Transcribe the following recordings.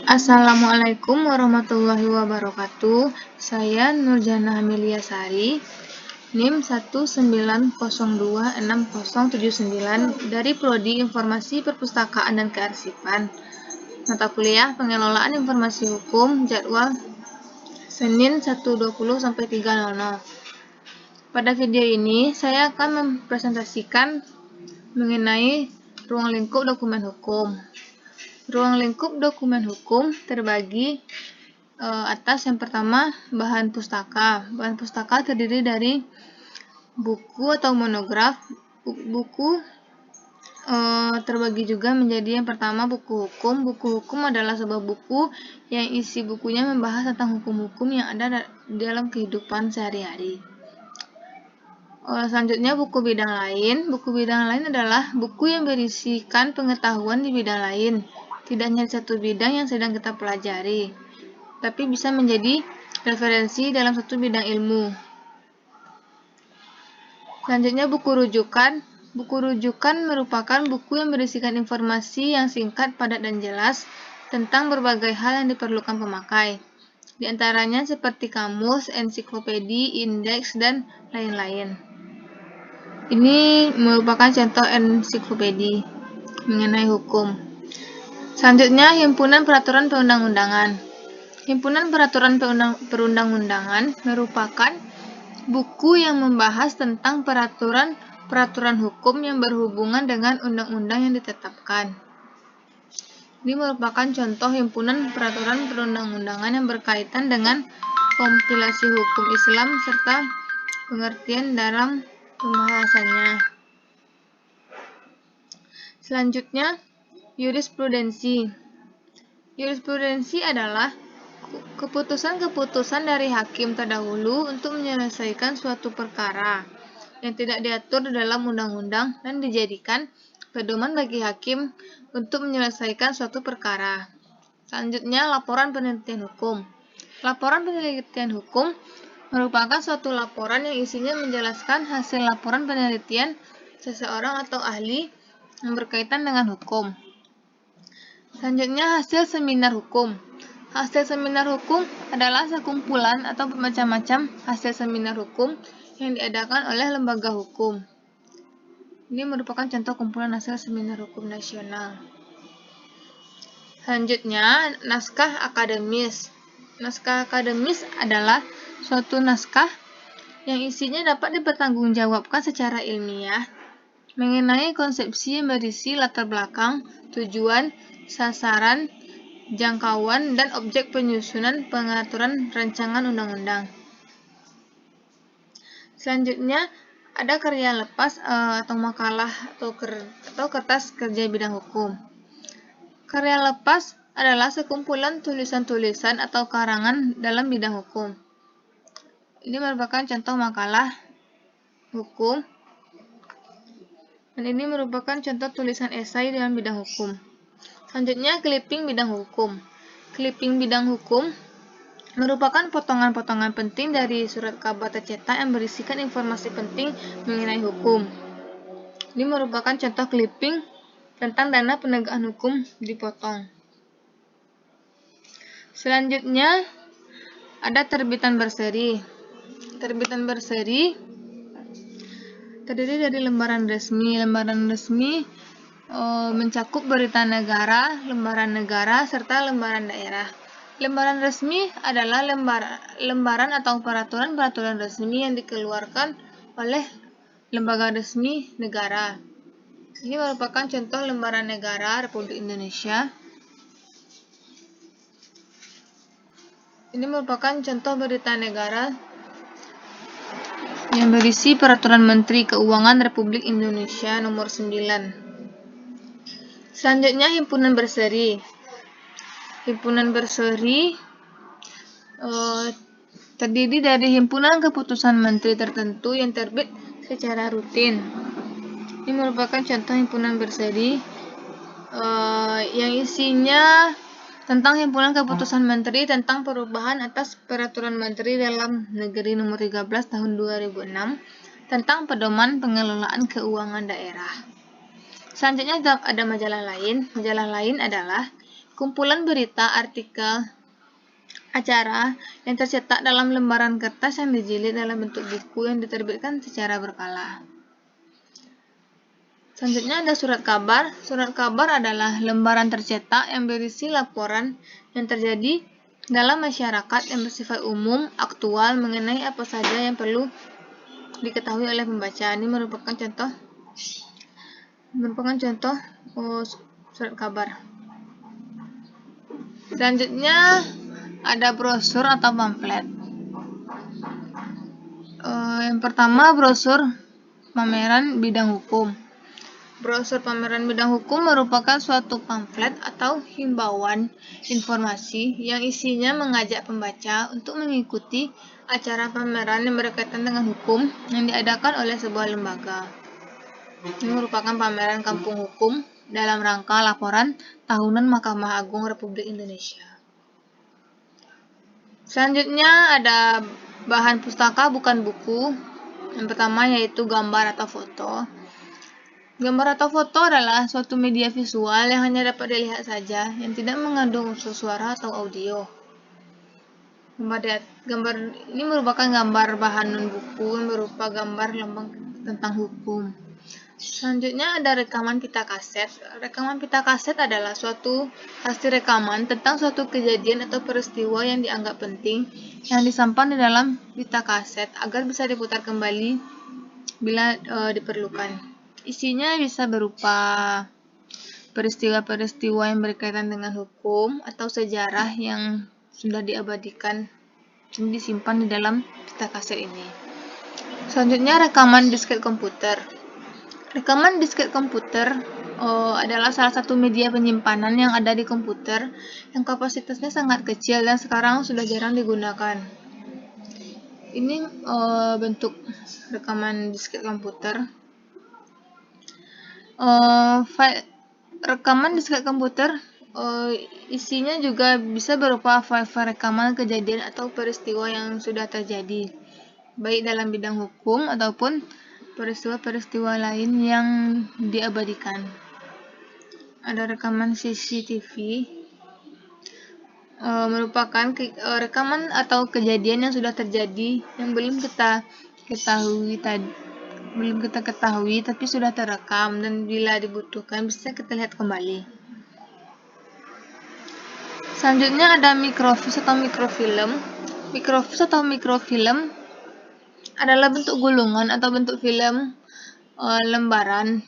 Assalamualaikum warahmatullahi wabarakatuh. Saya Nurjana Amelia Sari, NIM 190260079 dari Prodi Informasi Perpustakaan dan Kearsipan. Mata kuliah Pengelolaan Informasi Hukum, jadwal Senin 1.20 sampai 3.00. Pada video ini, saya akan mempresentasikan mengenai ruang lingkup dokumen hukum. Ruang lingkup dokumen hukum terbagi atas yang pertama bahan pustaka. Bahan pustaka terdiri dari buku atau monograf. Buku terbagi juga menjadi yang pertama buku hukum. Buku hukum adalah sebuah buku yang isi bukunya membahas tentang hukum-hukum yang ada dalam kehidupan sehari-hari. Selanjutnya buku bidang lain. Buku bidang lain adalah buku yang berisikan pengetahuan di bidang lain. Tidak hanya satu bidang yang sedang kita pelajari, tapi bisa menjadi referensi dalam satu bidang ilmu. Selanjutnya buku rujukan. Buku rujukan merupakan buku yang berisikan informasi yang singkat, padat, dan jelas tentang berbagai hal yang diperlukan pemakai. Di antaranya seperti kamus, ensiklopedi, indeks, dan lain-lain. Ini merupakan contoh ensiklopedi mengenai hukum. Selanjutnya, himpunan peraturan perundang-undangan. Himpunan peraturan perundang-undangan merupakan buku yang membahas tentang peraturan hukum yang berhubungan dengan undang-undang yang ditetapkan. Ini merupakan contoh himpunan peraturan perundang-undangan yang berkaitan dengan kompilasi hukum Islam serta pengertian dalam pembahasannya. Selanjutnya, jurisprudensi. Jurisprudensi adalah keputusan-keputusan dari hakim terdahulu untuk menyelesaikan suatu perkara yang tidak diatur dalam undang-undang dan dijadikan pedoman bagi hakim untuk menyelesaikan suatu perkara. Selanjutnya, laporan penelitian hukum. Laporan penelitian hukum merupakan suatu laporan yang isinya menjelaskan hasil laporan penelitian seseorang atau ahli yang berkaitan dengan hukum. Selanjutnya, hasil seminar hukum. Hasil seminar hukum adalah sekumpulan atau bermacam-macam hasil seminar hukum yang diadakan oleh lembaga hukum. Ini merupakan contoh kumpulan hasil seminar hukum nasional. Selanjutnya, naskah akademis. Naskah akademis adalah suatu naskah yang isinya dapat dipertanggungjawabkan secara ilmiah mengenai konsepsi yang berisi latar belakang, tujuan, sasaran, jangkauan, dan objek penyusunan pengaturan rancangan undang-undang. Selanjutnya, ada karya lepas atau makalah atau kertas kerja bidang hukum. Karya lepas adalah sekumpulan tulisan-tulisan atau karangan dalam bidang hukum. Ini merupakan contoh makalah hukum. Dan ini merupakan contoh tulisan esai dalam bidang hukum. Selanjutnya, clipping bidang hukum. Clipping bidang hukum merupakan potongan-potongan penting dari surat kabar tercetak yang berisikan informasi penting mengenai hukum. Ini merupakan contoh clipping tentang dana penegakan hukum dipotong. Selanjutnya, ada terbitan berseri. Terbitan berseri terdiri dari lembaran resmi. Lembaran resmi mencakup berita negara, lembaran negara, serta lembaran daerah. Lembaran resmi adalah lembaran atau peraturan-peraturan resmi yang dikeluarkan oleh lembaga resmi negara. Ini merupakan contoh lembaran negara Republik Indonesia. Ini merupakan contoh berita negara yang berisi Peraturan Menteri Keuangan Republik Indonesia Nomor 9. Selanjutnya, himpunan berseri. Himpunan berseri terdiri dari himpunan keputusan menteri tertentu yang terbit secara rutin. Ini merupakan contoh himpunan berseri yang isinya tentang himpunan keputusan menteri tentang perubahan atas peraturan menteri dalam negeri nomor 13 tahun 2006 tentang pedoman pengelolaan keuangan daerah. Selanjutnya ada majalah lain. Majalah lain adalah kumpulan berita, artikel, acara yang tercetak dalam lembaran kertas yang dijilid dalam bentuk buku yang diterbitkan secara berkala. Selanjutnya ada surat kabar. Surat kabar adalah lembaran tercetak yang berisi laporan yang terjadi dalam masyarakat yang bersifat umum, aktual, mengenai apa saja yang perlu diketahui oleh pembaca. Ini merupakan contoh surat kabar. Selanjutnya ada brosur atau pamflet. Yang pertama, brosur pameran bidang hukum. Brosur pameran bidang hukum merupakan suatu pamflet atau himbauan informasi yang isinya mengajak pembaca untuk mengikuti acara pameran yang berkaitan dengan hukum yang diadakan oleh sebuah lembaga. Ini merupakan pameran kampung hukum dalam rangka laporan tahunan Mahkamah Agung Republik Indonesia. Selanjutnya ada bahan pustaka bukan buku. Yang pertama yaitu gambar atau foto. Gambar atau foto adalah suatu media visual yang hanya dapat dilihat saja, yang tidak mengandung unsur suara atau audio. Gambar ini merupakan gambar bahan non-buku yang berupa gambar lambang tentang hukum. Selanjutnya ada rekaman pita kaset. Rekaman pita kaset adalah suatu hasil rekaman tentang suatu kejadian atau peristiwa yang dianggap penting yang disimpan di dalam pita kaset agar bisa diputar kembali bila diperlukan. Isinya bisa berupa peristiwa-peristiwa yang berkaitan dengan hukum atau sejarah yang sudah diabadikan dan disimpan di dalam pita kaset ini. Selanjutnya rekaman disket komputer. Rekaman disket komputer adalah salah satu media penyimpanan yang ada di komputer yang kapasitasnya sangat kecil dan sekarang sudah jarang digunakan. Ini bentuk rekaman disket komputer. Rekaman disket komputer isinya juga bisa berupa file-file rekaman kejadian atau peristiwa yang sudah terjadi, baik dalam bidang hukum ataupun peristiwa-peristiwa lain yang diabadikan. Ada rekaman CCTV, merupakan rekaman atau kejadian yang sudah terjadi yang belum kita ketahui tapi sudah terekam dan bila dibutuhkan bisa kita lihat kembali. Selanjutnya ada mikrofilm atau mikrofilm. Mikrofilm atau mikrofilm adalah bentuk gulungan atau bentuk film lembaran,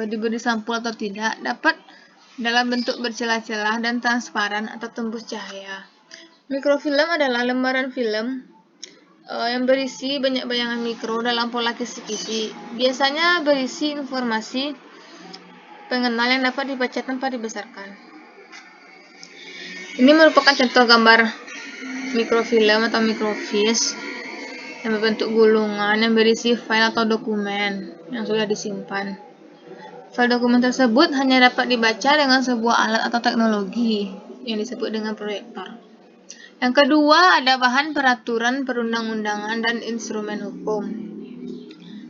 diberi sampul atau tidak, dapat dalam bentuk bercelah-celah dan transparan atau tembus cahaya. Mikrofilm adalah lembaran film yang berisi banyak bayangan mikro dalam pola kisi-kisi. Biasanya berisi informasi pengenal yang dapat dibaca tanpa dibesarkan. Ini merupakan contoh gambar mikrofilm atau mikrofis yang berbentuk gulungan yang berisi file atau dokumen yang sudah disimpan. File dokumen tersebut hanya dapat dibaca dengan sebuah alat atau teknologi yang disebut dengan proyektor. Yang kedua ada bahan peraturan perundang-undangan dan instrumen hukum.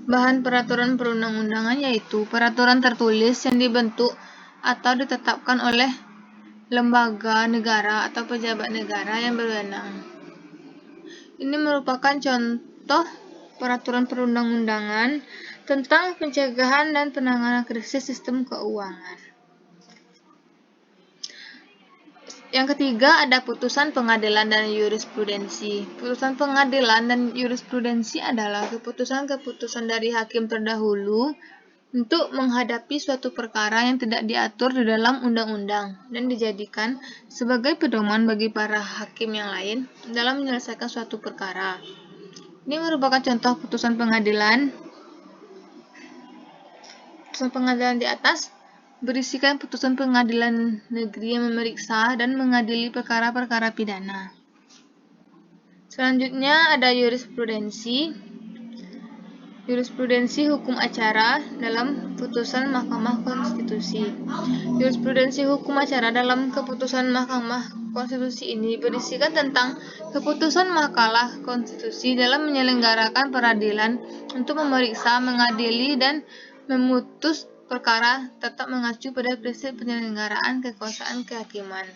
Bahan peraturan perundang-undangan yaitu peraturan tertulis yang dibentuk atau ditetapkan oleh lembaga negara atau pejabat negara yang berwenang. Ini merupakan contoh peraturan perundang-undangan tentang pencegahan dan penanganan krisis sistem keuangan. Yang ketiga ada putusan pengadilan dan jurisprudensi. Putusan pengadilan dan jurisprudensi adalah keputusan-keputusan dari hakim terdahulu untuk menghadapi suatu perkara yang tidak diatur di dalam undang-undang dan dijadikan sebagai pedoman bagi para hakim yang lain dalam menyelesaikan suatu perkara. Ini merupakan contoh putusan pengadilan. Putusan pengadilan di atas berisikan putusan pengadilan negeri yang memeriksa dan mengadili perkara-perkara pidana. Selanjutnya ada jurisprudensi. Jurisprudensi hukum acara dalam putusan Mahkamah Konstitusi. Jurisprudensi hukum acara dalam keputusan Mahkamah Konstitusi ini berisikan tentang keputusan Mahkamah Konstitusi dalam menyelenggarakan peradilan untuk memeriksa, mengadili, dan memutus perkara tetap mengacu pada prinsip penyelenggaraan kekuasaan kehakiman.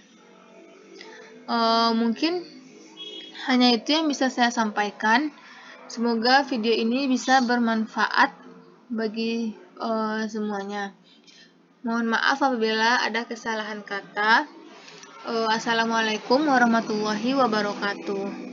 Mungkin hanya itu yang bisa saya sampaikan. Semoga video ini bisa bermanfaat bagi semuanya. Mohon maaf apabila ada kesalahan kata. Assalamualaikum warahmatullahi wabarakatuh.